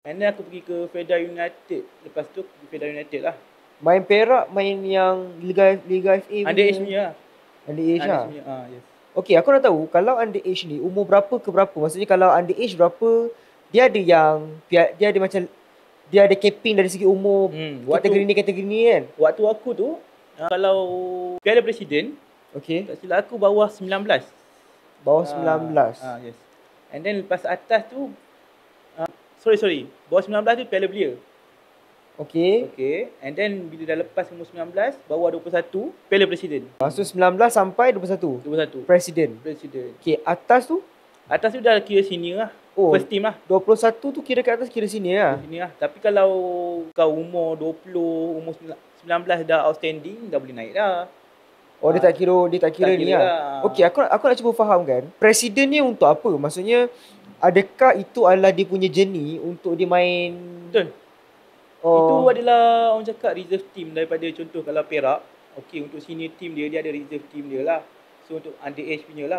And then aku pergi ke Fedah United. Lepas tu pergi Fedah United lah. Main Perak, main yang Liga FA punya. Underage punya lah. Underage lah. Punya, yes. Okay, aku nak tahu kalau underage ni umur berapa ke berapa? Maksudnya kalau underage berapa, dia ada macam dia ada capping dari segi umur, kategori ni kan. Waktu aku tu kalau Piala Presiden, tak silap aku bawah 19. Bawah 19. Yes. And then lepas atas tu sorry, bawah 19 tu Piala Belia. Okay. And then bila dah lepas umur 19, bawah 21, Piala Presiden. Maksud 19 sampai 21? 21. Presiden. Okay, atas tu? Atas tu dah kira senior lah. First team lah. 21 tu kira kat atas, kira senior lah. Senior lah. Tapi kalau kau umur 20, umur 19 dah outstanding, dah boleh naik dah. Dia tak kira ni lah. Okay, aku nak cuba faham kan. Presiden ni untuk apa? Maksudnya, adakah itu adalah dia punya journey untuk dia main? Betul. Itu adalah orang cakap reserve team daripada contoh kalau Perak. Okay, untuk senior team dia ada reserve team dia lah. So untuk underage punya lah.